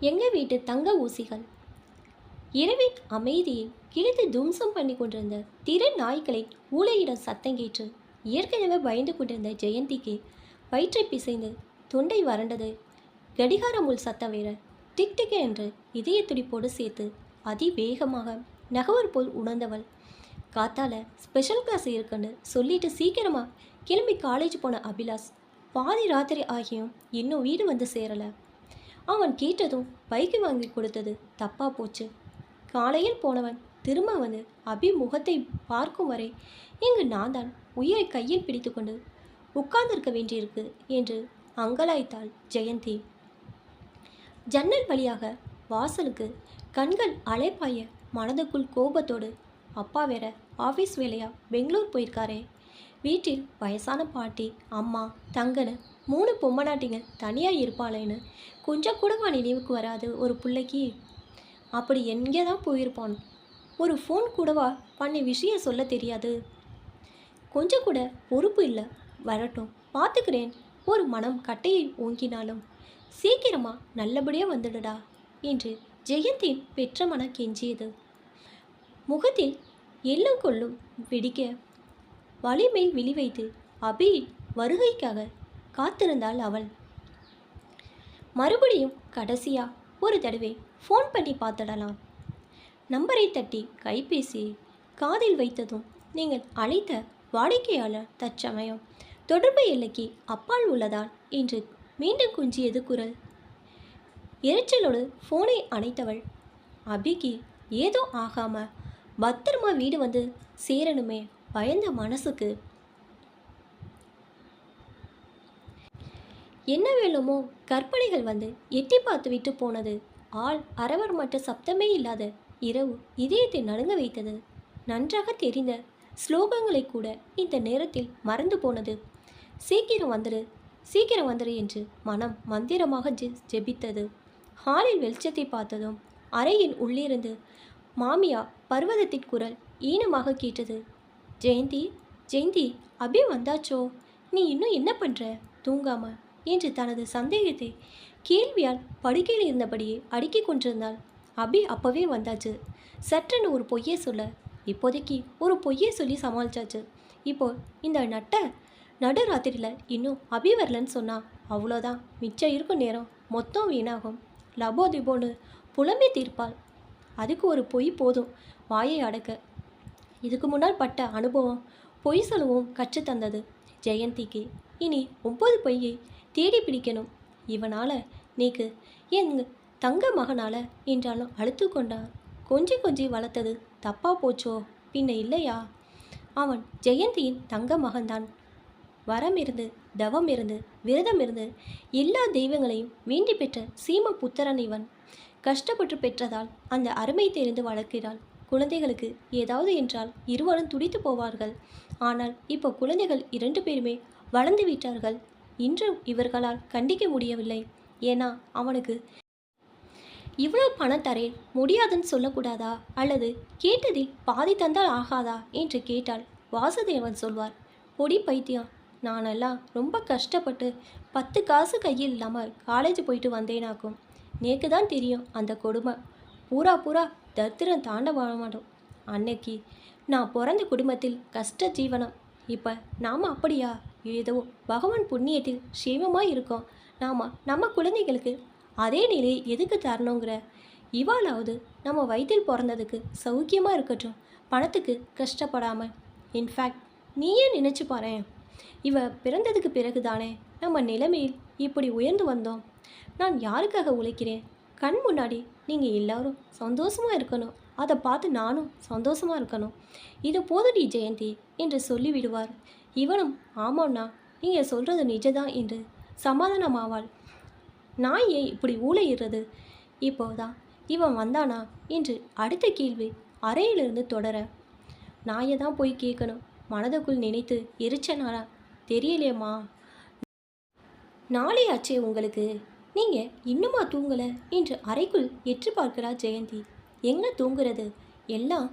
எங்கள் வீட்டு தங்க ஊசிகள். இரவின் அமைதியை கிழித்து தும்சம் பண்ணி கொண்டிருந்த திரு நாய்களை ஊளையிட சத்தம் கேட்டு ஏற்கனவே பயந்து கொண்டிருந்த ஜெயந்திக்கு வயிற்றை பிசைந்து தொண்டை வறண்டது. கடிகார முள் சத்தம் வேற டிக் டிக் என்று இதய துடிப்போடு சேர்த்து அதிவேகமாக நகவர் போல் உணர்ந்தவள். காத்தால ஸ்பெஷல் கிளாஸ் இருக்குன்னு சொல்லிட்டு சீக்கிரமாக கிளம்பி காலேஜ் போன அபிலாஷ் பாதி ராத்திரி ஆகியும் இன்னும் வீடு வந்து சேரலை. அவன் கேட்டதும் பைக்கு வாங்கி கொடுத்தது தப்பா போச்சு. காலையில் போனவன் திரும்ப வந்து அபி முகத்தை பார்க்கும் வரை இங்கு நான் தான் உயிரை கையில் பிடித்து கொண்டு உட்கார்ந்திருக்க வேண்டியிருக்கு என்று அங்கலாய்த்தாள் ஜெயந்தி. ஜன்னல் வழியாக வாசலுக்கு கண்கள் அலைப்பாய மனதுக்குள் கோபத்தோடு அப்பா வேற ஆஃபீஸ் வேலையா பெங்களூர் போயிருக்காரே. வீட்டில் வயசான பாட்டி அம்மா தங்கன்னு 3 பொம்மநாட்டிங்க தனியாக இருப்பாளேன்னு கொஞ்சம் கூடவா நினைவுக்கு வராது ஒரு பிள்ளைக்கு? அப்படி எங்கே தான் போயிருப்பான்? ஒரு ஃபோன் கூடவா பண்ணி விஷயம் சொல்ல தெரியாது? கொஞ்சம் கூட பொறுப்பு இல்லை. வரட்டும் பார்த்துக்கிறேன். ஒரு மனம் கட்டையை ஓங்கினாலும் சீக்கிரமாக நல்லபடியாக வந்துடுடா என்று ஜெயந்தின் பெற்ற மன கெஞ்சியது. முகத்தில் எள்ளும் கொள்ளும் வெடிக்க வலிமேல் விழி வைத்து அபி வருகைக்காக காத்திருந்தாள் அவள். மறுபடியும் கடைசியா ஒரு தடவை ஃபோன் பண்ணி பார்த்துடலாம். நம்பரை தட்டி கைபேசி காதில் வைத்ததும் நீங்கள் அழைத்த வாடிக்கையாளர் தற்சமயம் தொடர்பு எல்லைக்கு அப்பால் உள்ளதால் என்று மீண்டும் குஞ்சியது குரல். எரிச்சலோடு ஃபோனை அணைத்தவள். அபிக்கு ஏதோ ஆகாம பத்திரமா வீடு வந்து சேரணுமே பயந்த மனசுக்கு என்ன வேணுமோ கற்பனைகள் வந்து எட்டி பார்த்து விட்டு போனது. ஆள் அரவர் மற்ற சப்தமே இல்லாத இரவு இதயத்தை நடுங்க வைத்தது. நன்றாக தெரிந்த ஸ்லோகங்களை கூட இந்த நேரத்தில் மறந்து போனது. சீக்கிரம் வந்துடு சீக்கிரம் வந்துடு என்று மனம் மந்திரமாக ஜெபித்தது. ஹாலில் வெளிச்சத்தை பார்த்ததும் அறையின் உள்ளிருந்து மாமியா பர்வதத்தின் குரல் ஈனமாக கேட்டது. ஜெயந்தி ஜெயந்தி அபி வந்தாச்சோ? நீ இன்னும் என்ன பண்ணுற தூங்காம என்று தனது சந்தேகத்தை கேள்வியால் படுக்கையில் இருந்தபடியே அடுக்கி கொண்டிருந்தாள். அபி அப்போவே வந்தாச்சு. சற்றென்னு ஒரு பொய்யை சொல்ல இப்போதைக்கு ஒரு பொய்யை சொல்லி சமாளிச்சாச்சு. இப்போ இந்த நடுராத்திரியில் இன்னும் அபி வரலன்னு சொன்னால் அவ்வளோதான். மிச்சம் இருக்கும் நேரம் மொத்தம் வீணாகும். லபோ திபோன்னு புலம்பி தீர்ப்பாள். அதுக்கு ஒரு பொய் போதும் வாயை அடக்க. இதுக்கு முன்னால் பட்ட அனுபவம் பொய் சொல்லவும் கற்றுத்தந்தது ஜெயந்திக்கு. இனி 9 பொய்யை தேடி பிடிக்கணும். இவனால் நீக்கு என் தங்க மகனால என்றாலும் அழுத்து கொண்டான். கொஞ்சி வளர்த்தது தப்பா போச்சோ? பின்ன இல்லையா? அவன் ஜெயந்தியின் தங்க மகன்தான். வரம் இருந்து தவம் இருந்து விரதம் இருந்து எல்லா தெய்வங்களையும் வேண்டி பெற்ற சீம புத்திரன் இவன். கஷ்டப்பட்டு பெற்றதால் அந்த அருமை தெரிந்து வளர்க்கிறாள். குழந்தைகளுக்கு ஏதாவது என்றால் இருவரும் துடித்து போவார்கள். ஆனால் இப்போ குழந்தைகள் 2 பேருமே வளர்ந்து விட்டார்கள். இன்றும் இவர்களால் கண்டிக்க முடியவில்லை. ஏன்னா அவனுக்கு இவ்வளோ பணம் தரேன் முடியாதுன்னு சொல்லக்கூடாதா? அல்லது கேட்டதில் பாதி தந்தால் ஆகாதா என்று கேட்டால் வாசுதேவன் சொல்வார், பொடி பைத்தியம், நானெல்லாம் ரொம்ப கஷ்டப்பட்டு 10 காசு கையில் இல்லாமல் காலேஜ் போயிட்டு வந்தேனாக்கும். நேக்கு தான் தெரியும் அந்த கொடுமை. பூரா தத்திரம் தாண்ட மாட்டோம். அன்னைக்கு நான் பிறந்த குடும்பத்தில் கஷ்ட ஜீவனம். இப்போ நாம் அப்படியா? ஏதோ பகவான் புண்ணியத்தில் சேமமாக இருக்கோம். நாம் நம்ம குழந்தைகளுக்கு அதே நிலையை எதுக்கு தரணுங்கிற? இவாளாவது நம்ம வயிற்றில் பிறந்ததுக்கு சௌக்கியமாக இருக்கட்டும், பணத்துக்கு கஷ்டப்படாமல். இன்ஃபேக்ட் நீயே நினச்சி பாரேன், இவ பிறந்ததுக்கு பிறகு தானே நம்ம நிலைமையில் இப்படி உயர்ந்து வந்தோம். நான் யாருக்காக உழைக்கிறேன்? கண் முன்னாடி நீங்கள் எல்லாரும் சந்தோஷமாக இருக்கணும். அதை பார்த்து நானும் சந்தோஷமாக இருக்கணும். இது போதுடி ஜெயந்தி என்று சொல்லிவிடுவார். இவனும் ஆமாண்ணா, நீங்கள் சொல்கிறது நிஜதான் என்று சமாதானமாவாள். நான் ஏன் இப்படி ஊழையிடுறது? இப்போதான் இவன் வந்தானா என்று அடுத்த கேள்வி அறையிலிருந்து தொடர நாயை தான் போய் கேட்கணும். மனதுக்குள் நினைத்து எரிச்சனாரா தெரியலையம்மா. நாளை ஆச்சே உங்களுக்கு, நீங்கள் இன்னுமா தூங்கலை என்று அறைக்குள் எற்று பார்க்கிறார் ஜெயந்தி. எங்கே தூங்குறது? எல்லாம்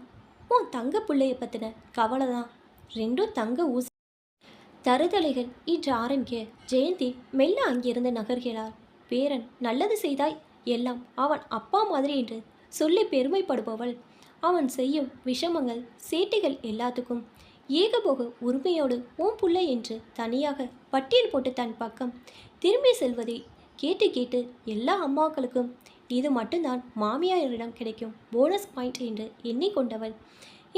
உன் தங்க பிள்ளைய பற்றின கவலை தான். 2 தங்க ஊசி தருதலைகள் இன்று ஆரம்பிக்க ஜெயந்தி மெல்ல அங்கிருந்து நகர்கிறார். பேரன் நல்லது செய்தாய் எல்லாம் அவன் அப்பா மாதிரி என்று சொல்லி பெருமைப்படுபவள் அவன் செய்யும் விஷமங்கள் சேட்டைகள் எல்லாத்துக்கும் ஏகபோக உரிமையோடு ஓம் புள்ளை என்று தனியாக பட்டியல் போட்டு தன் பக்கம் திரும்பி செல்வதை கேட்டு கேட்டு எல்லா அம்மாக்களுக்கும் இது மட்டும்தான் மாமியாரிடம் கிடைக்கும் போனஸ் பாயிண்ட் என்று எண்ணிக்கொண்டவள்,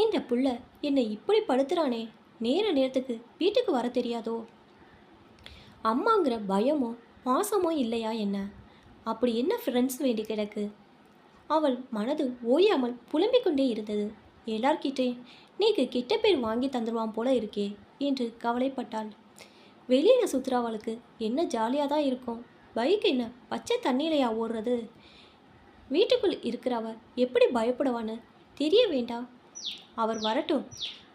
இந்த புள்ள என்னை இப்படி படுத்துறானே, நேரத்துக்கு வீட்டுக்கு வர தெரியாதோ, அம்மாங்கிற பயமோ பாசமோ இல்லையா என்ன, அப்படி என்ன ஃப்ரெண்ட்ஸ் வேண்டி கிடக்கு. அவள் மனது ஓயாமல் புலம்பிக் கொண்டே இருந்தது. எல்லார்கிட்டே நீக்கு கெட்ட பேர் வாங்கி தந்துடுவான் போல இருக்கே என்று கவலைப்பட்டாள். வெளியில் சுற்றுறாவளுக்கு என்ன ஜாலியாக தான் இருக்கும், பைக் என்ன பச்சை தண்ணியிலையா ஓடுறது, வீட்டுக்குள் இருக்கிறவ எப்படி பயப்படுவான்னு தெரிய வேண்டாம். அவர் வரட்டும்,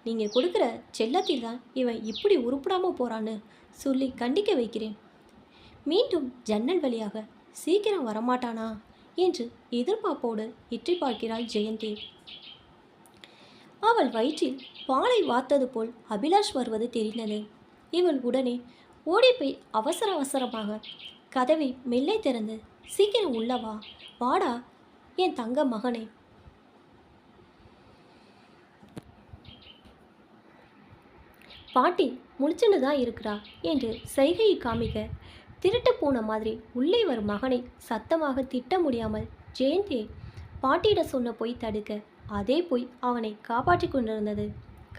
நீங்கள் கொடுக்குற செல்லத்தில் தான் இவன் இப்படி உருப்படாமல் போகிறான்னு சொல்லி கண்டிக்க வைக்கிறேன். மீண்டும் ஜன்னல் வழியாக சீக்கிரம் வரமாட்டானா என்று எதிர்பார்ப்போடு எட்டி பார்க்கிறாள் ஜெயந்தி. அவள் வயிற்றில் பாலை வார்த்தது போல் அபிலாஷ் வருவது தெரிந்தது. இவள் உடனே ஓடிப்போய் அவசர அவசரமாக கதவை மெல்லை திறந்து, சீக்கிரம் உள்ளவா, வாடா என் தங்க மகனே, பாட்டி முழிச்சுன்னு தான் இருக்கிறா என்று சைகையை காமிக்க, திருட்டு போன மாதிரி உள்ளே வரும் மகனை சத்தமாக திட்ட முடியாமல் ஜெயந்தியை பாட்டியிட சொன்ன போய் தடுக்க, அதே போய் அவனை காப்பாற்றி கொண்டிருந்தது.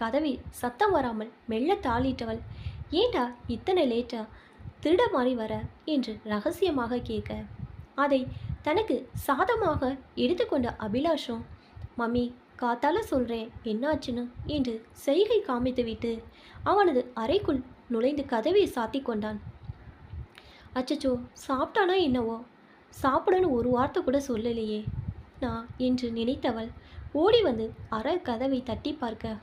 கதவை சத்தம் வராமல் மெல்ல தாளிட்டவள், ஏண்டா இத்தனை லேட்டா திருட மாதிரி வர என்று ரகசியமாக கேட்க, அதை தனக்கு சாதமாக எடுத்துக்கொண்ட அபிலாஷும், மம்மி காத்தால சொல்கிறேன் என்னாச்சுன்னு என்று செய்கை காமித்துவிட்டு அவனது அறைக்குள் நுழைந்து கதவை சாத்தி கொண்டான். அச்சச்சோ, சாப்பிட்டானா என்னவோ, சாப்பிடன்னு ஒரு வார்த்தை கூட சொல்லலையே நான் என்று நினைத்தவள் ஓடி வந்து அறை கதவை தட்டி பார்க்க,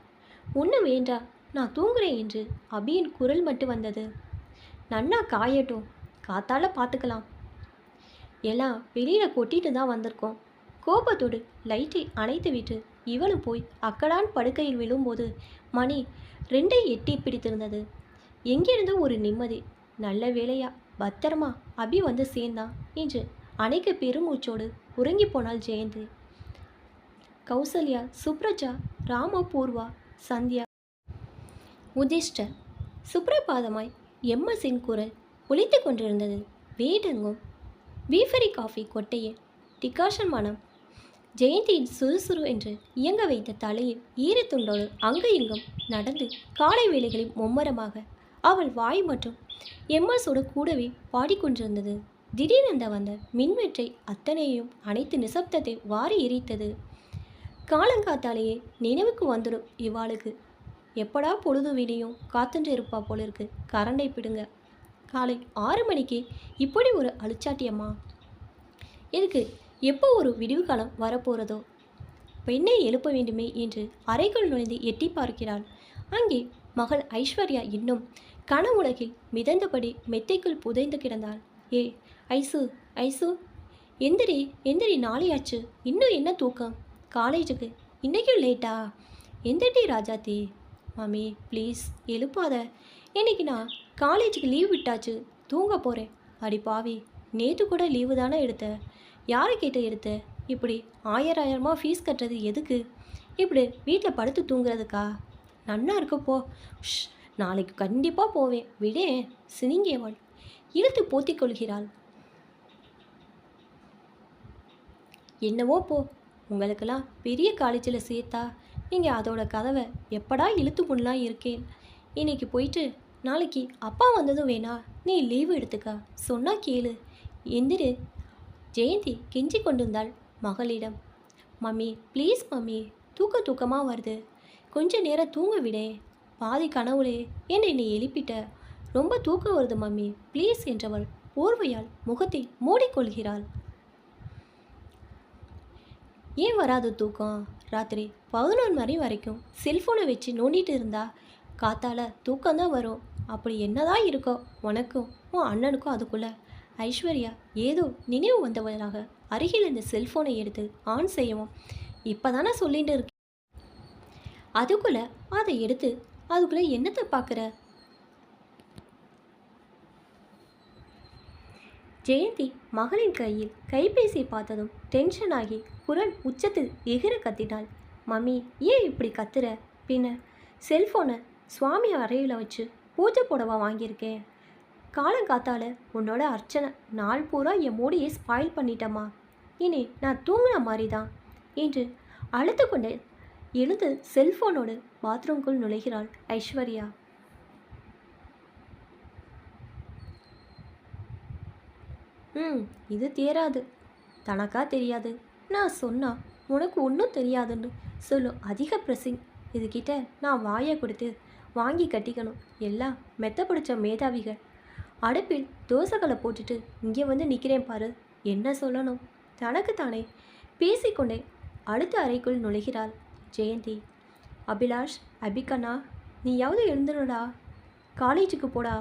ஒன்று வேண்டா நான் தூங்குறேன் என்று அபியின் குரல் மட்டும் வந்தது. நன்னா காயட்டும், காத்தால பார்த்துக்கலாம், எல்லாம் வெளியில் கொட்டிட்டு தான் வந்திருக்கோம். கோபத்தோடு லைட்டை அணைத்து விட்டு இவளும் போய் அக்கடான் படுக்கையில் விழும்போது மணி 2 எட்டி பிடித்திருந்தது. எங்கிருந்தோ ஒரு நிம்மதி. நல்ல வேலையா பத்திரமா அபி வந்து சேர்ந்தான் என்று அணைக்க பெருமூச்சோடு உறங்கி போனாள் ஜெயந்தி. கௌசல்யா, சுப்ரஜா, ராமா, பூர்வா, சந்தியா, உதிஷ்டர் சுப்ரபாதமாய் எம்எஸ்ஸின் குரல் ஒலித்து கொண்டிருந்தது. வீடெங்கும் பீஃபரி காஃபி கொட்டையே டிகாஷன் மனம் ஜெயந்தியின் சுறுசுறு என்று இயங்க வைத்த தலையில் ஈரத்துண்டோடு அங்கு இங்கும் நடந்து காலை வேளைகளில் மும்மரமாக அவள் வாய் மற்றும் எம்எஸோடு கூடவே பாடிக்கொண்டிருந்தது. திடீரென்று வந்த மின்வெற்றை அத்தனையும் அனைத்து நிசப்தத்தை வாரி எரித்தது. காலங்காத்தாலேயே நினைவுக்கு வந்துடும் இவாளுக்கு. எப்படா பொழுது விடியும் காத்துட்டு இருப்பா போல இருக்கு. கரண்டை பிடுங்க. காலை 6 மணிக்கு இப்படி ஒரு அழிச்சாட்டியம்மா, இதுக்கு எப்போ ஒரு விடிவு காலம் வரப்போகிறதோ. பெண்ணை எழுப்ப வேண்டுமே என்று அறைக்குள் நுழைந்து எட்டி பார்க்கிறாள். அங்கே மகள் ஐஸ்வர்யா இன்னும் கனவுலகில் மிதந்தபடி மெத்தைக்குள் புதைந்து கிடந்தாள். ஏ ஐசு, ஐசு எந்திரி எந்திரி, நாளையாச்சு, இன்னும் என்ன தூக்கம், காலேஜுக்கு இன்றைக்கும் லேட்டா, எந்திரி ராஜாத்தி. மாமி ப்ளீஸ் எழுப்பாத, இன்னைக்கு நான் காலேஜுக்கு லீவ் விட்டாச்சு, தூங்க போகிறேன். அடி பாவி, நேற்று கூட லீவு தானே எடுத்த, யாரை கேட்டு எடுத்த, இப்படி ஆயிரமாக ஃபீஸ் கட்டுறது எதுக்கு, இப்படி வீட்டில் படுத்து தூங்குறதுக்கா, நன்னா இருக்கப்போ, நாளைக்கு கண்டிப்பாக போவேன் விடே, சினிங்கியவள் இழுத்து போத்திக் கொள்கிறாள். என்னவோ போ, உங்களுக்கெல்லாம் பெரிய காலேஜில் சேர்த்தா நீங்கள் அதோட கதவை எப்படா இழுத்து முன்னலாம் இருக்கேன். இன்னைக்கு போயிட்டு நாளைக்கு அப்பா வந்ததும் வேணா நீ லீவு எடுத்துக்கா, சொன்னா கேளு, எந்திரு. ஜெயந்தி கெஞ்சி கொண்டிருந்தாள் மகளிடம். மம்மி ப்ளீஸ் மம்மி, தூக்கமாக வருது, கொஞ்ச நேரம் தூங்க விடே, பாதி கனவுலே என்னை நீ எழுப்பிட்ட, ரொம்ப தூக்கம் வருது மம்மி ப்ளீஸ் என்றவள் போர்வையால் முகத்தை மூடிக்கொள்கிறாள். ஏன் வராது தூக்கம், ராத்திரி 11 மணி வரைக்கும் செல்ஃபோனை வச்சு நோண்டிட்டு இருந்தா காத்தால தூக்கம்தான் வரும். அப்படி என்னதான் இருக்கோ உனக்கும் உன் அண்ணனுக்கும் அதுக்குள்ள. ஐஸ்வர்யா ஏதோ நினைவு வந்தவளாக அருகில் இந்த செல்ஃபோனை எடுத்து ஆன் செய்யவும், இப்போ தானே சொல்லிட்டு இருக்கேன், அதுக்குள்ளே அதை எடுத்து அதுக்குள்ளே என்னத்தை பார்க்குற, ஜெயந்தி மகளின் கையில் கைபேசியை பார்த்ததும் டென்ஷன் ஆகி குரல் உச்சத்தில் எகிற கத்தினாள். மம்மி, ஏன் இப்படி கத்துற? பின்ன செல்ஃபோனை சுவாமி அறையில் வச்சு பூஜை புடவை வாங்கியிருக்கேன். காலங்காத்தால உன்னோட அர்ச்சனை நாள் பூரா என் மூடியை ஸ்பாயில் பண்ணிட்டம்மா. இனி நான் தூங்குன மாதிரி தான் என்று அழுத்து கொண்டு எழுந்து செல்ஃபோனோடு பாத்ரூம்குள் நுழைகிறாள் ஐஸ்வர்யா. இது தேராது. தனக்கா தெரியாது, நான் சொன்னா உனக்கு ஒன்றும் தெரியாதுன்னு சொல்லும் அதிக ப்ரெஸ்ஸிங். இதுகிட்ட நான் வாயை கொடுத்து வாங்கி கட்டிக்கணும். எல்லாம் மெத்த பிடிச்ச மேதாவிகள். அடுப்பில் தோசைகளை போட்டுட்டு இங்கே வந்து நிற்கிறேன் பாரு. என்ன சொல்லணும்? தனக்கு தானே பேசிக்கொண்டே அடுத்த அறைக்குள் நுழைகிறாள் ஜெயந்தி. அபிலாஷ், அபிகண்ணா, நீயாவது எழுந்துடா, காலேஜுக்கு போடா.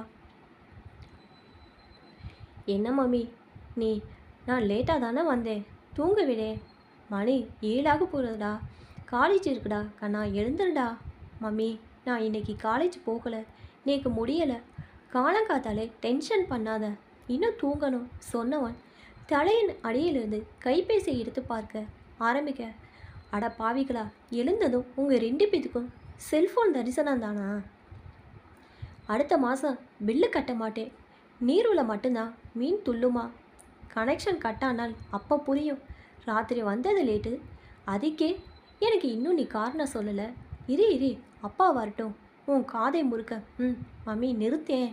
என்ன மம்மி நீ? நான் லேட்டாக தானே வந்தேன், தூங்க விடே. மணி 7 போகிறதுடா, காலேஜ் இருக்குடா. கண்ணா எழுந்துருடா. மம்மி, நான் இன்னைக்கு காலேஜ் போகலை, நேக்கு முடியலை. காலங்காத்தாலே டென்ஷன் பண்ணாத, இன்னும் தூங்கணும் சொன்னவன் தலையின் அடியிலிருந்து கைபேசியை எடுத்து பார்க்க ஆரம்பிக்க, அட பாவிகளா, எழுந்ததும் உங்கள் 2 பேத்துக்கும் செல்ஃபோன் தரிசனம் தானா? அடுத்த மாதம் பில்லு கட்ட மாட்டேன், நீருள்ள மட்டும்தான் மீன் துள்ளுமா? கனெக்ஷன் கட்டானால் அப்போ புரியும். ராத்திரி வந்தது லேட்டு, அதுக்கே எனக்கு இன்னும் நீ காரணம் சொல்லலை. இரு அப்பா வரட்டும், உன் காதை முறுக்க. மம்மி நிறுத்தேன்,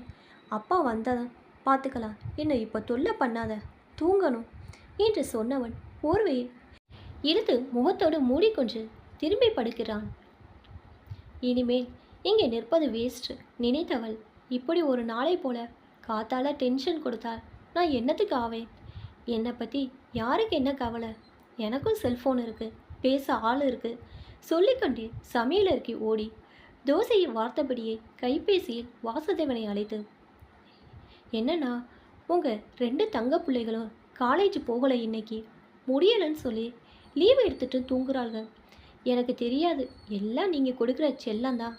அப்பா வந்ததான் பார்த்துக்கலாம், என்னை இப்போ தொல்லை பண்ணாத, தூங்கணும் என்று சொன்னவன் போர்வையை இழுத்து முகத்தோடு மூடிக்கொண்டு திரும்பி படுக்கிறான். இனிமேல் இங்கே நிற்பது வேஸ்ட் நினைத்தவள் இப்படி ஒரு நாளை போல காத்தால டென்ஷன் கொடுத்தால் நான் என்னத்துக்கு ஆவேன்? என்னை பற்றி யாருக்கு என்ன கவலை? எனக்கும் செல்ஃபோன் இருக்குது, பேச ஆள் இருக்குது சொல்லிக்கொண்டே சமையலறைக்கு ஓடி தோசையை வார்த்தபடியே கைபேசியில் வாசுதேவனை அழைத்து, என்னண்ணா, உங்கள் 2 தங்க பிள்ளைகளும் காலேஜ் போகலை, இன்னைக்கு முடியலைன்னு சொல்லி லீவ் எடுத்துகிட்டு தூங்குறாள்கள். எனக்கு தெரியாது, எல்லாம் நீங்கள் கொடுக்குற செல்லந்தான்.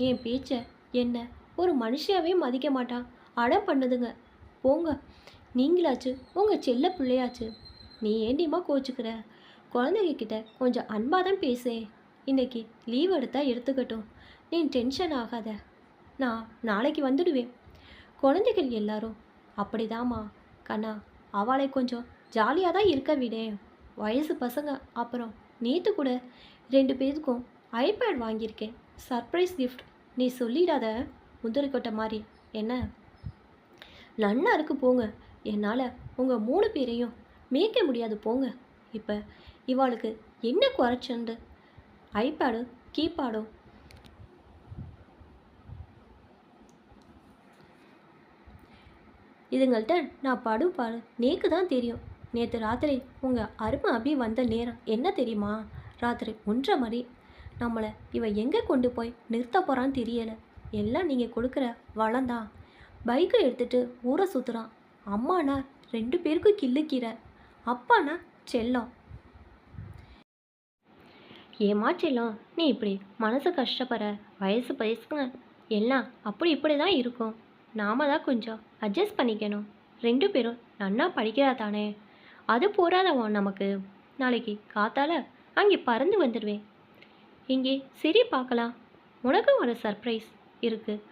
என் பேச்சை என்ன ஒரு மனுஷாவே மதிக்க மாட்டான், அடம் பண்ணுதுங்க. போங்க, நீங்களாச்சு உங்கள் செல்ல பிள்ளையாச்சு. நீ ஏண்டியமா கோச்சுக்கிற? குழந்தைங்க கிட்ட கொஞ்சம் அன்பாக தான் பேசேன். இன்னைக்கு லீவ் எடுத்தால் எடுத்துக்கட்டும், நீ டென்ஷன் ஆகாத, நான் நாளைக்கு வந்துடுவேன். குழந்தைகள் எல்லாரும் அப்படிதாம்மா கண்ணா, அவளை கொஞ்சம் ஜாலியாக தான் இருக்க விடேன். வயசு பசங்க. அப்புறம் நேற்று கூட 2 பேருக்கும் ஐபேட் வாங்கியிருக்கேன், சர்ப்ரைஸ் கிஃப்ட். நீ சொல்லிடாத முந்திரிக்கொட்டை மாதிரி. என்ன நன்னா இருக்கு போங்க. என்னால் உங்கள் 3 பேரையும் மேய்க்க முடியாது போங்க. இப்போ இவாளுக்கு என்ன குறைச்சண்டு? ஐபேடும் கீபேடும். இதுங்கள்ட்ட நான் பாடு நேக்கு தான் தெரியும். நேற்று ராத்திரி உங்கள் அருமை அபி வந்த நேரம் என்ன தெரியுமா? ராத்திரி 1:30 மணி. நம்மளை இவன் எங்கே கொண்டு போய் நிறுத்த போகிறான்னு தெரியலை. எல்லாம் நீங்கள் கொடுக்குற வளம்தான். பைக்கை எடுத்துகிட்டு ஊரை சுற்றுறான். அம்மானா 2 பேருக்கும் கிள்ளுக்கீரை, அப்பானா செல்லம். ஏமா செல்லம், நீ இப்படி மனசு கஷ்டப்படுற? வயசுங்க எல்லாம் இப்படி தான் இருக்கும். நாம தான் கொஞ்சம் அட்ஜஸ்ட் பண்ணிக்கணும். 2 பேரும் நன்னா படிக்கிறா தானே, அது போராதவன் நமக்கு. நாளைக்கு காத்தால அங்கே பறந்து வந்துடுவேன். இங்கே சரி பார்க்கலாம், உனக்கும் ஒரு சர்ப்ரைஸ் இருக்குது.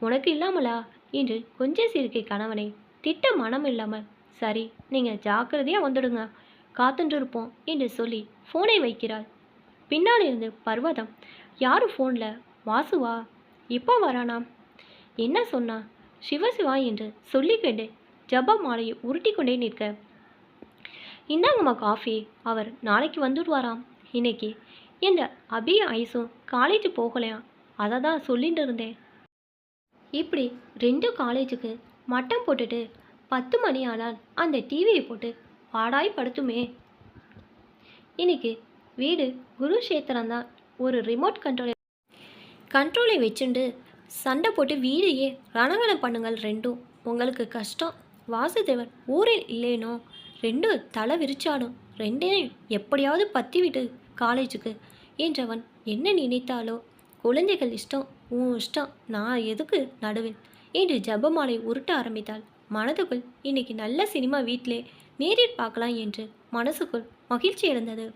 உனக்கு இல்லாமலா என்று கொஞ்சம் சிரிக்கை கணவனை திட்ட மனம் இல்லாமல், சரி நீங்கள் ஜாக்கிரதையாக வந்துடுங்க, காத்துட்டு இருப்போம் என்று சொல்லி ஃபோனை வைக்கிறாள். பின்னால் இருந்து பர்வதம், யார் ஃபோனில்? வாசுவா? இப்போ வரானாம். என்ன சொன்னா? சிவசிவா என்று சொல்லிக்கொண்டு ஜப மாலையை உருட்டி கொண்டே நிற்க, இந்தாங்கம்மா காஃபி, அவர் நாளைக்கு வந்துடுவாராம். இன்னைக்கு இந்த அபி ஐஸும் காலேஜ் போகலையாம், அதை தான் சொல்லிட்டு இருந்தேன். இப்படி 2 காலேஜுக்கு மட்டம் போட்டுட்டு 10 மணி ஆனால் அந்த டிவியை போட்டு பாடாய் படுத்துமே. இன்னைக்கு வீடு குருஷேத்திரம்தான். ஒரு ரிமோட் கண்ட்ரோலை வச்சுண்டு சண்டை போட்டு வீடையே ரணகலம் பண்ணுங்கள் 2ம். உங்களுக்கு கஷ்டம். வாசுதேவன் ஊரில் இல்லைனோ 2 தலை விரிச்சாடும். 2ஐயும் எப்படியாவது பற்றி விட்டு காலேஜுக்கு என்றவன் என்ன நினைத்தாலோ, குழந்தைகள் இஷ்டம், உன் இஷ்டம், நான் எதுக்கு நடுவில் என்று ஜபமாலை உருட்ட ஆரம்பித்தாள் மனதுக்குள் இன்னைக்கு நல்ல சினிமா வீட்டிலே நேரில் பார்க்கலாம் என்று மனசுக்குள் மகிழ்ச்சி எழுந்தது.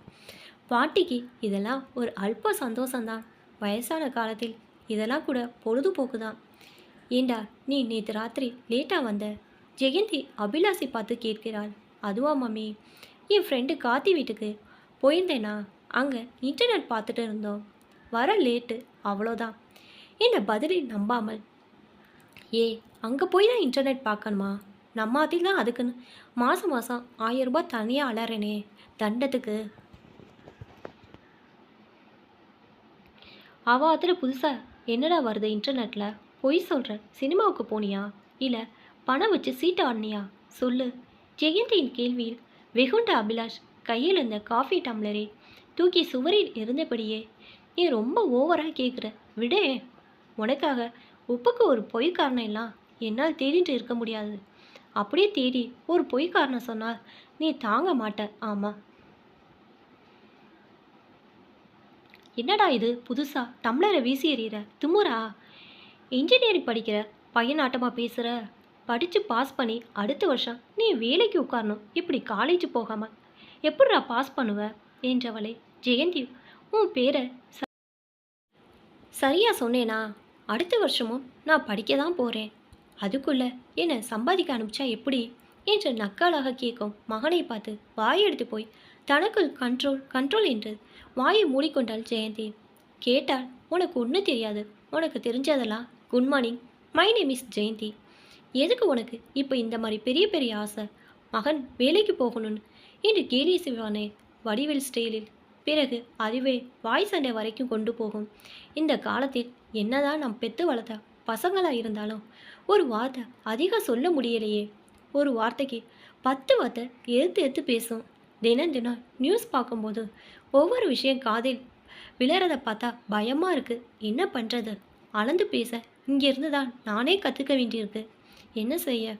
பாட்டிக்கு இதெல்லாம் ஒரு அல்ப சந்தோஷம்தான். வயசான காலத்தில் இதெல்லாம் கூட பொழுதுபோக்கு தான். ஏண்டா நீ நேற்று ராத்திரி லேட்டாக வந்த? ஜெயந்தி அபிலாஷை பார்த்து கேட்கிறாள். அதுவா மம்மி, என் ஃப்ரெண்டு கார்த்தி வீட்டுக்கு போயிருந்தேனா, அங்கே இன்டர்நெட் பார்த்துட்டு இருந்தோம், வர லேட்டு, அவ்வளோதான். என்னை பதிலை நம்பாமல், ஏ அங்கே போய் தான் இன்டர்நெட் பார்க்கணுமா? நம்ம அதில் தான் அதுக்குன்னு மாதம் மாதம் 1000 ரூபாய் தனியாக அலறனே தண்டத்துக்கு. அவள் அதில் புதுசாக என்னடா வருது இன்டர்நெட்டில்? பொய் சொல்கிற, சினிமாவுக்கு போனியா இல்லை பணம் வச்சு சீட்டு ஆடினியா சொல்லு. ஜெயந்தியின் கேள்வியில் வெகுண்ட அபிலாஷ் கையில் இருந்த காஃபி டம்ளரை தூக்கி சுவரில் இருந்தபடியே, நீ ரொம்ப ஓவராக கேட்குற, விடே. உனக்காக உப்புக்கு ஒரு பொய் காரணம் எல்லாம் என்னால் தேடிட்டு இருக்க முடியாது. அப்படியே தேடி ஒரு பொய் காரணம் சொன்னால் நீ தாங்க மாட்ட. ஆமாம், என்னடா இது புதுசா டம்ளரை வீசி எறிகிற, திமுறா? இன்ஜினியரிங் படிக்கிற பையனாட்டமாக பேசுகிற? படித்து பாஸ் பண்ணி அடுத்த வருஷம் நீ வேலைக்கு உட்காரணும். இப்படி காலேஜ் போகாமல் எப்படிடா பாஸ் பண்ணுவ என்றவளை ஜெயந்தி, உன் பேரை சரியா சொன்னேனா? அடுத்த வருஷமும் நான் படிக்க தான் போகிறேன். அதுக்குள்ளே என்னை சம்பாதிக்க அனுப்பிச்சா எப்படி என்று நக்கலாக கேட்கும் மகனை பார்த்து வாயெடுத்து போய் தனக்குள் கண்ட்ரோல் கண்ட்ரோல் என்று வாயை மூடிக்கொண்டாள் ஜெயந்தி. கேட்டால் உனக்கு ஒன்றும் தெரியாது, உனக்கு தெரிஞ்சதெல்லாம் good morning, my name is Jayanthi. எதுக்கு உனக்கு இப்போ இந்த மாதிரி பெரிய பெரிய ஆசை? மகன் வேலைக்கு போகணும்னு என்று கேலி செய்வானே வடிவேல் ஸ்டைலில். பிறகு அதுவே வாய் சண்டை வரைக்கும் கொண்டு போகும். இந்த காலத்தில் என்னதான் நாம் பெற்று வளர்த்த பசங்களாக இருந்தாலும் ஒரு வார்த்தை அதிகம் சொல்ல முடியலையே. ஒரு வார்த்தைக்கு 10 வார்த்தை எடுத்து எடுத்து பேசும். தினம் தினம் நியூஸ் பார்க்கும்போது ஒவ்வொரு விஷயம் காதில் விழறதை பார்த்தா பயமாக இருக்குது. என்ன பண்ணுறது? அளந்து பேச இங்கேருந்து தான் நானே கற்றுக்க வேண்டியிருக்கு. என்ன செய்ய?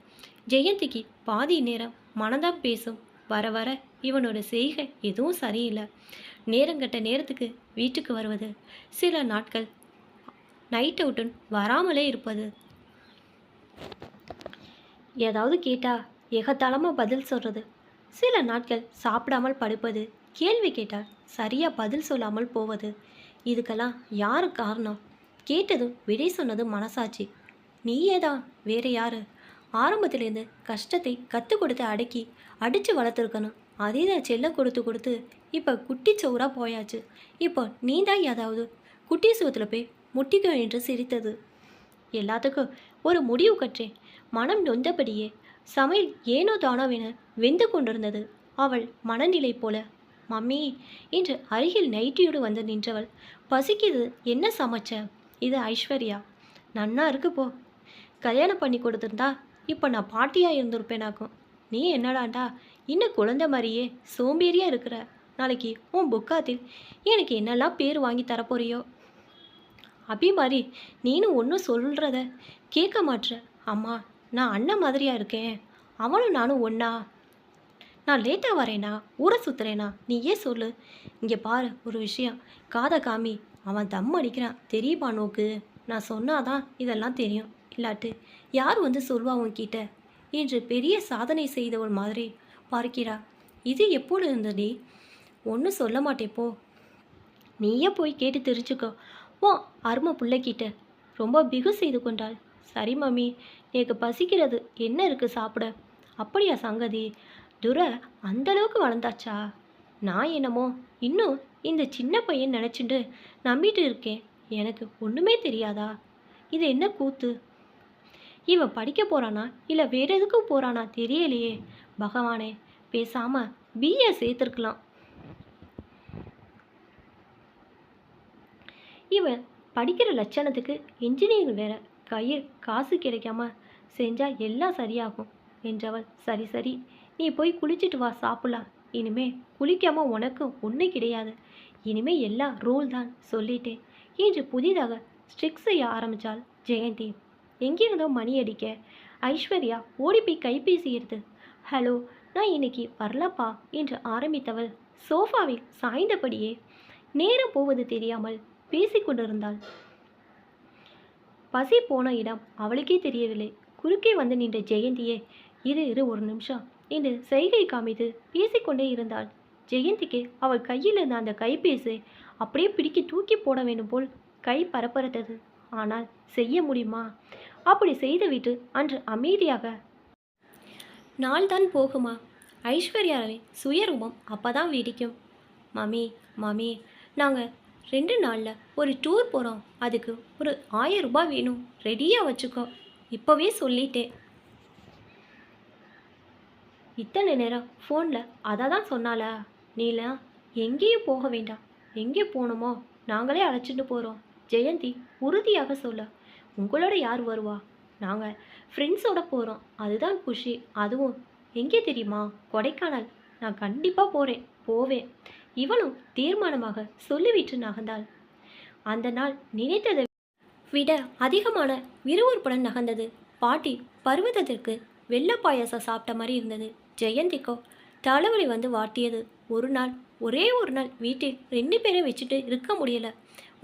ஜெயந்திக்கு பாதி நேரம் மனதான் பேசும். வர வர இவனோட செய்கை எதுவும் சரியில்லை. நேரங்கட்ட நேரத்துக்கு வீட்டுக்கு வருவது, சில நாட்கள் நைட் அவுட்டுன்னு வராமலே இருப்பது, ஏதாவது கேட்டால் ஏகத்தாளமாக பதில் சொல்கிறது, சில நாட்கள் சாப்பிடாமல் படுப்பது, கேள்வி கேட்டால் சரியாக பதில் சொல்லாமல் போவது. இதுக்கெல்லாம் யார் காரணம்? கேட்டதும் விடை சொன்னது மனசாட்சி. நீயே தான், வேறு யார்? ஆரம்பத்திலேருந்து கஷ்டத்தை கற்றுக் கொடுத்து அடக்கி அடித்து வளர்த்துருக்கணும். அதே தான் செல்லம் கொடுத்து கொடுத்து இப்போ குட்டி சோறாக போயாச்சு. இப்போ நீ தான் ஏதாவது குட்டி சோத்தில் போய் முட்டிக்க என்று சிரித்தது. எல்லாத்துக்கும் ஒரு முடிவு கற்றேன். மனம் நொந்தபடியே சமையல் ஏனோ தானோவென வெந்து கொண்டிருந்தது அவள் மனநிலை போல. மம்மி என்று அருகில் நைட்டியோடு வந்து நின்றவள், பசிக்குது, என்ன சமைச்ச? இது ஐஸ்வர்யா. நன்னா இருக்கு போ. கல்யாணம் பண்ணி கொடுத்துருந்தா இப்போ நான் பாட்டியாக இருந்திருப்பேனாக்கும். நீ என்னடாண்டா இன்னும் குழந்தை மாதிரியே சோம்பேறியாக இருக்கிற. நாளைக்கு உன் புக்காத்தில் எனக்கு என்னெல்லாம் பேர் வாங்கி தரப்போறியோ. அபி மாதிரி நீனும் ஒன்றும் சொல்கிறத கேட்க மாட்ற. அம்மா, நான் அண்ணன் மாதிரியாக இருக்கேன். அவனும் நானும் ஒன்றா? நான் லேட்டாக வரேனா, ஊரை சுற்றுறேனா? நீயே சொல்லு. இங்கே பாரு, ஒரு விஷயம், காதை காமி. அவன் தம் அடிக்கிறான் தெரியுமா நோக்கு? நான் சொன்னாதான் இதெல்லாம் தெரியும், இல்லாட்டு யார் வந்து சொல்வா உன்கிட்ட என்று பெரிய சாதனை செய்தவள் மாதிரி பார்க்கிறா. இது எப்போது இருந்தடி? ஒன்றும் சொல்ல மாட்டேப்போ. நீயே போய் கேட்டு தெரிஞ்சுக்கோ ஓ அருமை பிள்ளைக்கிட்ட. ரொம்ப பிகு செய்து கொண்டாள். சரி மம்மி, எனக்கு பசிக்கிறது, என்ன இருக்குது சாப்பிட? அப்படியா சங்கதி? துரை அந்தளவுக்கு வளர்ந்தாச்சா? நான் என்னமோ இன்னும் இந்த சின்ன பையன் நினச்சிட்டு நம்பிட்டு இருக்கேன். எனக்கு ஒன்றுமே தெரியாதா? இது என்ன கூத்து? இவன் படிக்க போகிறானா இல்லை வேறு எதுக்கும் போகிறானா தெரியலையே. பகவானே, பேசாமல் பிஏ சேர்த்துருக்கலாம். இவன் படிக்கிற லட்சணத்துக்கு இன்ஜினியரிங் வேற. கையில் காசு கிடைக்காம செஞ்சால் எல்லாம் சரியாகும் என்றவள், சரி சரி, நீ போய் குளிச்சுட்டு வா, சாப்பிடலாம். இனிமே குளிக்காமல் உனக்கு ஒன்றும் கிடையாது. இனிமே எல்லாம் ரூல் தான் சொல்லிட்டேன் என்று புதிதாக ஸ்ட்ரிக் செய்ய ஆரம்பித்தாள் ஜெயந்தி. எங்கிருந்தோ மணி அடிக்க ஐஸ்வர்யா ஓடிப்போய் கைபேசி எடுத்து, ஹலோ, நான் இன்னைக்கு வரலப்பா என்று ஆரம்பித்தவள் சோஃபாவில் சாய்ந்தபடியே நேரம் போவது தெரியாமல் பேசிக்கொண்டிருந்தாள். பசி போன இடம் அவளுக்கே தெரியவில்லை. குறுக்கே வந்து நின்ற ஜெயந்தியே, இரு இரு ஒரு நிமிஷம் என்று செய்கை காமித்து பேசிக்கொண்டே இருந்தாள். ஜெயந்திக்கு அவள் கையில் இருந்த அந்த கைபேசி அப்படியே பிடிக்கி தூக்கி போட வேண்டும் போல் கை பரபரத்தது. ஆனால் செய்ய முடியுமா? அப்படி செய்துவிட்டு அன்று அமைதியாக நாள்தான் போகுமா? ஐஸ்வர்யாவின் சுயரூபம் அப்பதான் வெடிக்கும். மம்மி மம்மி, நாங்கள் 2 நாளில் ஒரு டூர் போகிறோம். அதுக்கு ஒரு 1000 ரூபாய் வேணும், ரெடியாக வச்சுக்கோ. இப்போவே சொல்லிட்டேன். இத்தனை நேரம் ஃபோனில் அதை தான் சொன்னாலா? நீலாம் எங்கேயும் போக வேண்டாம், எங்கே போகணுமோ நாங்களே அழைச்சிட்டு போகிறோம். ஜெயந்தி உறுதியாக சொல்ல, உங்களோட யார் வருவா? நாங்கள் ஃப்ரெண்ட்ஸோட போகிறோம், அதுதான் குஷி. அதுவும் எங்கே தெரியுமா? கொடைக்கானல். நான் கண்டிப்பாக போவேன். இவளும் தீர்மானமாக சொல்லிவிட்டு நகர்ந்தாள். அந்த நாள் நினைத்ததை விட அதிகமான விறுவிறுப்புடன் நகர்ந்தது. பாட்டி பருவதத்திற்கு வெள்ளை பாயாசம் சாப்பிட்ட மாதிரி இருந்தது. ஜெயந்திக்கோ தலைவலி வந்து வாட்டியது. ஒரே ஒரு நாள் வீட்டில் 2 பேரும் வச்சுட்டு இருக்க முடியல.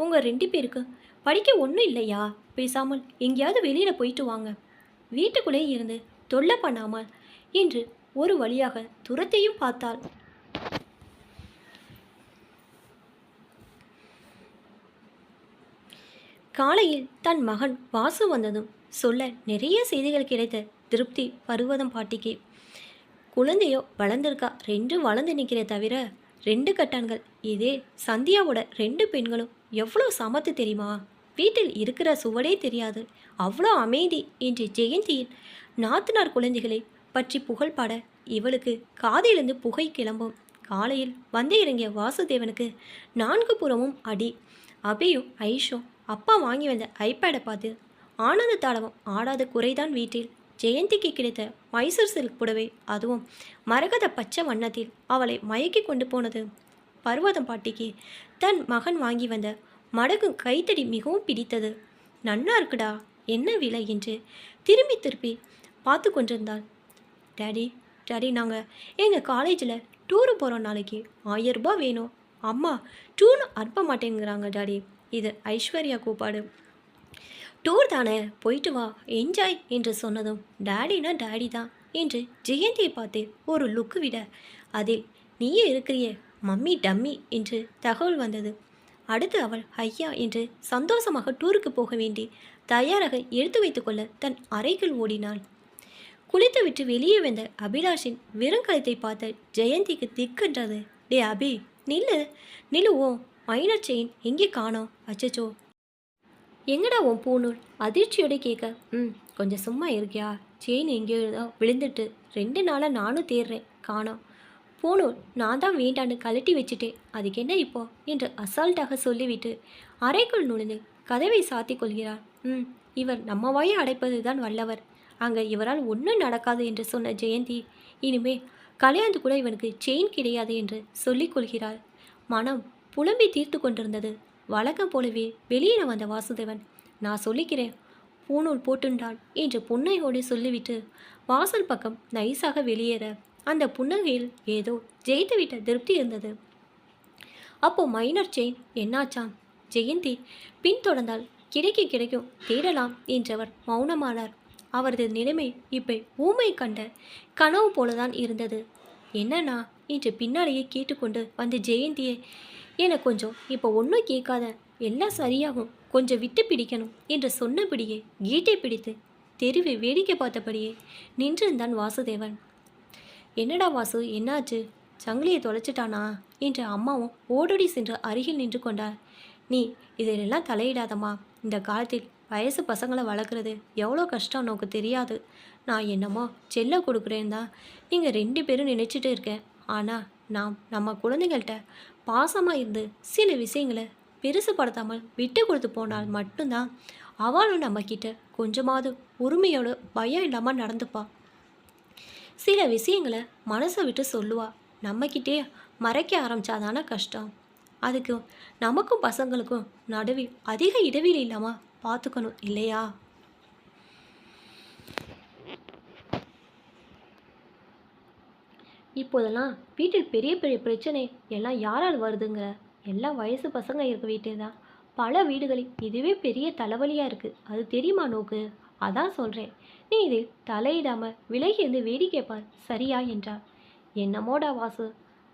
உங்கள் 2 பேருக்கு படிக்க ஒன்றும் இல்லையா? பேசாமல் எங்கேயாவது வெளியில் போயிட்டு வாங்க, வீட்டுக்குள்ளே இருந்து தொல்லை பண்ணாமல் என்று ஒரு வழியாக துரத்தையும் பார்த்தாள். காலையில் தன் மகன் வாசு வந்ததும் சொல்ல நிறைய செய்திகள் கிடைத்த திருப்தி பருவதம் பாட்டிக்கு. குழந்தையோ வளர்ந்துருக்கா, 2 வளர்ந்து நிற்கிற தவிர 2 கட்டான்கள். இதே சந்தியாவோட 2 பெண்களும் எவ்வளோ சமத்து தெரியுமா? வீட்டில் இருக்கிற சுவடே தெரியாது, அவ்வளோ அமைதி என்று ஜெயந்தியின் நாத்தனார் குழந்தைகளை பற்றி புகழ்பாட இவளுக்கு காதிலிருந்து புகை கிளம்பும். காலையில் வந்து இறங்கிய வாசுதேவனுக்கு 4 புறமும் அடி. அபியும் ஐஷும் அப்பா வாங்கி வந்த ஐபேடை பார்த்து ஆனந்த தாளவம் ஆடாத குறைதான் வீட்டில். ஜெயந்திக்கு கிடைத்த மைசூர் சில்க் புடவை, அதுவும் மரகத பச்சை வண்ணத்தில் அவளை மயக்கி கொண்டு போனது. பர்வதம் பாட்டிக்கு தன் மகன் வாங்கி வந்த மடகு கைத்தடி மிகவும் பிடித்தது. நன்னா இருக்குடா, என்ன விலை என்று திருப்பி பார்த்து கொண்டிருந்தாள். டாடி நாங்கள் எங்கள் காலேஜில் டூரு போகிறோம், நாளைக்கு 1000 ரூபாய் வேணும். அம்மா டூர் அனுப்ப மாட்டேங்கிறாங்க டாடி. இது ஐஸ்வர்யா கூப்பாடு. டூர் தானே, போயிட்டு வா, என்ஜாய் என்று சொன்னதும் டாடினா டாடி தான் என்று ஜெயந்தியை பார்த்து ஒரு லுக்கு விட, அதில் நீயே இருக்கிறிய மம்மி டம்மி என்று தகவல் வந்தது. அடுத்து அவள் ஐயா என்று சந்தோஷமாக டூருக்கு போக வேண்டி தயாராக எடுத்து வைத்துக்கொள்ள தன் அறைக்குள் ஓடினாள். குளித்துவிட்டு வெளியே வந்த அபிலாஷின் வெறுங்கலத்தை பார்த்த ஜெயந்திக்கு திக்கென்றது. டே அபி, நில்லுவோம், மைனர் செயின் எங்கே காணோம்? அச்சச்சோ, எங்கடா உன் பூநூல்? அதிர்ச்சியோட கேட்க, கொஞ்சம் சும்மா இருக்கியா? செயின் எங்கேயோ விழுந்துட்டு 2 நாளாக நானும் தேடுறேன், காணோம். பூநூல் நான் தான் வேண்டான்னு கழட்டி வச்சுட்டேன், அதுக்கு என்ன இப்போ என்று அசால்ட்டாக சொல்லிவிட்டு அறைக்குள் நுழைந்து கதவை சாத்தி கொள்கிறார். இவர் நம்ம வாயை அடைப்பது தான் வல்லவர், அங்கே இவரால் ஒன்றும் நடக்காது என்று சொன்ன ஜெயந்தி இனிமே கல்யாணத்து கூட இவனுக்கு செயின் கிடையாது என்று சொல்லிக் கொள்கிறாள். மனம் புலம்பி தீர்த்து கொண்டிருந்தது. வழக்கம் போலவே வெளியே வந்த வாசுதேவன், நான் சொல்லிக்கிறேன், பூநூல் போட்டுண்டாள் என்று புன்னகையோடு சொல்லிவிட்டு வாசல் பக்கம் நைஸாக வெளியேற அந்த புன்னகையில் ஏதோ ஜெயித்துவிட்ட திருப்தி இருந்தது. அப்போ மைனர் செயின் என்னாச்சாம்? ஜெயந்தி பின்தொடர்ந்தால் கிடைக்கும் தேடலாம் என்றவர் மௌனமானார். அவரது நிலைமை இப்போ ஊமை கண்ட கனவு போலதான் இருந்தது. என்னன்னா என்று பின்னாலேயே கேட்டுக்கொண்டு வந்து ஜெயந்தியை, எனக்கு கொஞ்சம் இப்போ ஒன்றும் கேட்காத, எல்லாம் சரியாகும், கொஞ்சம் விட்டு பிடிக்கணும் என்று சொன்னபடியே கீட்டை பிடித்து தெருவை வேடிக்கை பார்த்தபடியே நின்றிருந்தான் வாசுதேவன். என்னடா வாசு, என்னாச்சு? சங்கிலியை தொலைச்சிட்டானா என்று அம்மாவும் ஓடோடி சென்று அருகில் நின்று கொண்டார். நீ இதிலெல்லாம் தலையிடாதம்மா, இந்த காலத்தில் வயசு பசங்களை வளர்க்குறது எவ்வளோ கஷ்டம் உனக்கு தெரியாது. நான் என்னமோ செல்ல கொடுக்குறேன் தான் நீங்கள் 2 பேரும் நினச்சிட்டு இருக்கேன். ஆனால் நம்ம குழந்தைகள்கிட்ட பாசமாக இருந்து சில விஷயங்களை பெருசுப்படுத்தாமல் விட்டு கொடுத்து போனால் மட்டும்தான் அவளும் நம்மக்கிட்ட கொஞ்சமாவது உரிமையோடு பயம் இல்லாமல் நடந்துப்பா. சில விஷயங்களை மனசை விட்டு சொல்லுவா. நம்மக்கிட்டே மறைக்க ஆரம்பித்தாதானே கஷ்டம். அதுக்கு நமக்கும் பசங்களுக்கும் நடுவில் அதிக இடைவெளி இல்லாமல் பார்த்துக்கணும் இல்லையா? இப்போதெல்லாம் வீட்டில் பெரிய பெரிய பிரச்சனை எல்லாம் யாரால் வருதுங்க? எல்லாம் வயசு பசங்க இருக்க வீட்டில் தான். பல வீடுகளில் இதுவே பெரிய தலைவலியாக இருக்குது, அது தெரியுமா நோக்கு? அதான் சொல்கிறேன், நீ இதில் தலையிடாமல் விலகி இருந்து வேடிக்கை பார், சரியா என்றார். என்னமோடா வாசு,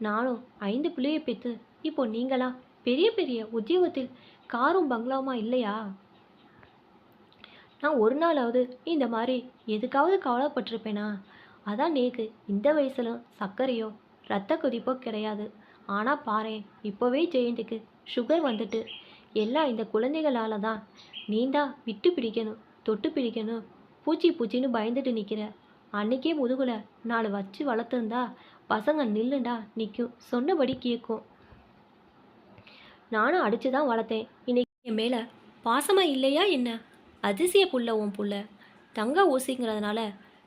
நானும் 5 பிள்ளையை பெற்று இப்போ நீங்களா பெரிய பெரிய உத்தியோகத்தில் காரும் பங்களாவுமா இல்லையா? நான் ஒரு நாளாவது இந்த மாதிரி எதுக்காவது கவலைப்பட்டிருப்பேனா? அதான் நேக்கு இந்த வயசுல சர்க்கரையோ ரத்த கொதிப்போ கிடையாது. ஆனால் பாரேன், இப்போவே ஜெயந்திக்கு சுகர் வந்துட்டு. எல்லாம் இந்த குழந்தைகளால தான். நீந்தான் விட்டு பிடிக்கணும், தொட்டு பிடிக்கணும், பூச்சி பூச்சின்னு பயந்துட்டு நிற்கிற. அன்னைக்கே முதுகுல 4 வச்சு வளர்த்துருந்தா பசங்க நில்லுண்டா நிற்கும், சொன்னபடி கேட்கும். நானும் அடித்து தான் வளர்த்தேன். இன்னைக்கு என் மேலே பாசமாக இல்லையா என்ன? அதிசய புள்ள உன் புள்ள. தங்க ஊசிங்கிறதுனால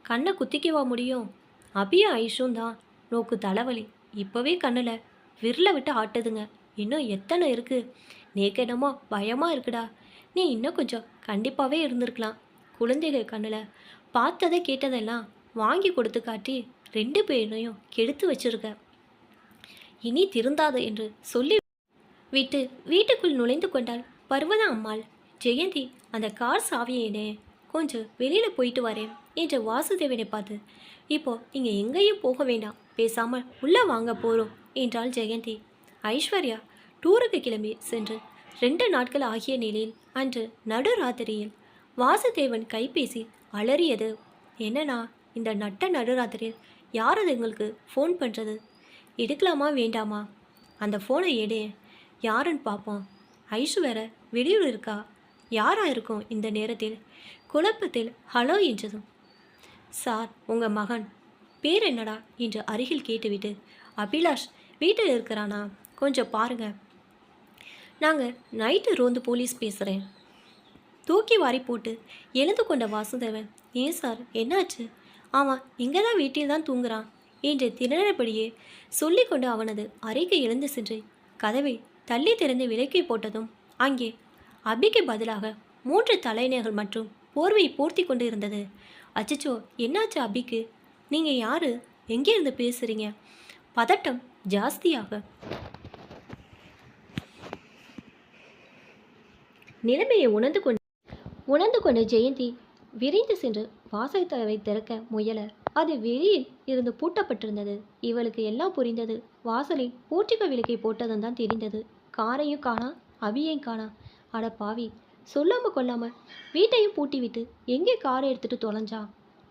கண்ணை குத்திக்கவா முடியும்? அபியும் ஐஷும் தான் நோக்கு தலைவலி. இப்போவே கண்ணில் விரல விட்டு ஆட்டுதுங்க. இன்னும் எத்தனை இருக்குது? நேக்கென்னமோ பயமாக இருக்குடா. நீ இன்னும் கொஞ்சம் கண்டிப்பாகவே இருந்திருக்கலாம். குழந்தைகள் கண்ணில் பார்த்ததை கேட்டதெல்லாம் வாங்கி கொடுத்து காட்டி 2 பேரையும் கெடுத்து வச்சிருக்க. இனி திருந்தாது என்று சொல்லி விட்டு வீட்டுக்குள் நுழைந்து கொண்டாள் பர்வதா அம்மாள். ஜெயந்தி அந்த கார் சாவியேனே, கொஞ்சம் வெளியில் போயிட்டு வரேன் என்று வாசுதேவனை பார்த்து, இப்போ நீங்கள் எங்கேயும் போக வேண்டாம், பேசாமல் உள்ளே வாங்க போகிறோம் என்றாள் ஜெயந்தி. ஐஸ்வர்யா டூருக்கு கிளம்பி சென்று 2 நாட்கள் ஆகிய நிலையில் அன்று நடுராத்திரியில் வாசுதேவன் கைபேசி அலறியது. என்னன்னா, இந்த நடுராத்திரியில் யார் அது எங்களுக்கு ஃபோன் பண்ணுறது? எடுக்கலாமா வேண்டாமா? அந்த ஃபோனை எடு, யாருன்னு பார்ப்போம். ஐஷு வேற வெளியூர் இருக்கா, யாரா இருக்கும் இந்த நேரத்தில்? குழப்பத்தில் ஹலோ என்றதும், சார் உங்கள் மகன் பேர் என்னடா என்று அருகில் கேட்டுவிட்டு, அபிலாஷ் வீட்டில் இருக்கிறானா, கொஞ்சம் பாருங்க. நாங்கள் நைட்டு ரோந்து போலீஸ் பேசுகிறேன். தூக்கி வாரி போட்டு எழுந்து கொண்ட வாசுதேவன், ஏன் சார் என்னாச்சு? அவன் இங்கே தான் வீட்டில் தான் தூங்குறான் என்று திணறபடியே சொல்லிக்கொண்டு அவனது அறைக்கு எழுந்து சென்று கதவை தள்ளி திறந்து விலக்கி போட்டதும் அங்கே அபிக்கு பதிலாக 3 தலையணைகள் மற்றும் போர்வை போர்த்தி கொண்டு இருந்தது. அச்சச்சோ, என்னாச்சு அபிக்கு? நீங்கள் யாரு, எங்கே இருந்து பேசுகிறீங்க? பதட்டம் ஜாஸ்தியாக நிலைமையை உணர்ந்து கொண்ட ஜெயந்தி விரைந்து சென்று வாசகத்தை திறக்க முயல அது வெளியில் இருந்து பூட்டப்பட்டிருந்தது. இவளுக்கு எல்லாம் புரிந்தது. வாசலில் பூர்த்திக விளக்கை போட்டதும் தான் தெரிந்தது. காரையும் காணா, அபியையும் காணா. அட பாவி, சொல்லாமல் கொள்ளாமல் வீட்டையும் பூட்டிவிட்டு எங்கே காரை எடுத்துட்டு தொலைஞ்சா?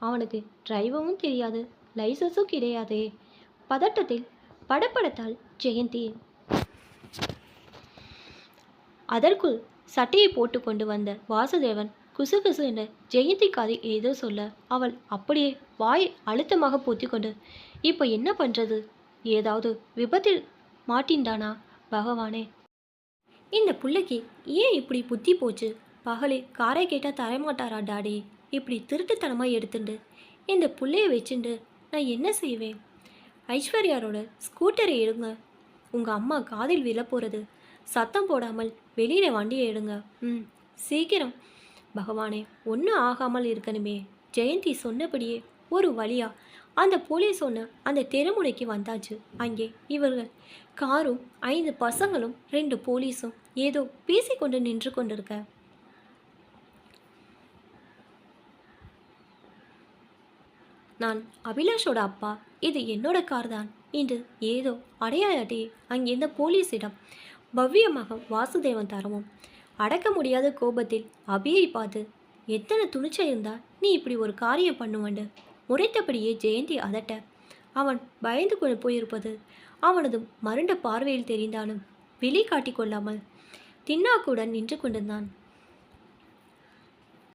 அவனுக்கு டிரைவரும் தெரியாது, லைசன்ஸும் கிடையாதே. பதட்டத்தில் படப்படத்தாள் ஜெயந்தி. அதற்குள் சட்டையை போட்டு கொண்டு வந்த வாசுதேவன் குசுகுசு என்ற ஜெயந்தி காதில் ஏதோ சொல்ல அவள் அப்படியே வாய் அழுத்தமாக பொத்திக்கொண்டு, இப்போ என்ன பண்ணுறது? ஏதாவது விபத்தில் மாட்டின்டானா? பகவானே, இந்த புள்ளைக்கு ஏன் இப்படி புத்தி போச்சு? பகலே காரை கேட்டால் தரமாட்டாரா டாடி? இப்படி திருட்டுத்தனமாக எடுத்துண்டு இந்த புள்ளைய வச்சுண்டு நான் என்ன செய்வேன்? ஐஸ்வர்யாரோட ஸ்கூட்டரை எடுங்க, உங்கள் அம்மா காதில் விழ போகிறது. சத்தம் போடாமல் வெளியில் வண்டியை எடுங்க. சீக்கிரம். பகவானே, ஒன்றும் ஆகாமல் இருக்கணுமே. ஜெயந்தி சொன்னபடியே ஒரு வழியா அந்த போலீஸ் சொன்ன அந்த தெருமுனைக்கு வந்தாச்சு. அங்கே இவர்கள் காரும் 5 பசங்களும் 2 போலீஸும் ஏதோ பேசிக்கொண்டு நின்று கொண்டிருக்க, நான் அபிலாஷோட அப்பா, இது என்னோட கார் தான் என்று ஏதோ அடையாளத்தை அங்கிருந்த போலீஸிடம் பவ்யமாக வாசுதேவன் தரவும், அடக்க முடியாத கோபத்தில் அபியை பார்த்து, எத்தனை துணிச்சல் இருந்தா நீ இப்படி ஒரு காரியம் பண்ணுவண்டு முறைத்தபடியே ஜெயந்தி அதட்ட, அவன் பயந்து கொண்டு போயிருப்பது அவனது மருண்ட பார்வையில் தெரிந்தாலும் வெளி காட்டி கொள்ளாமல் தின்னாக்குடன் நின்று கொண்டிருந்தான்.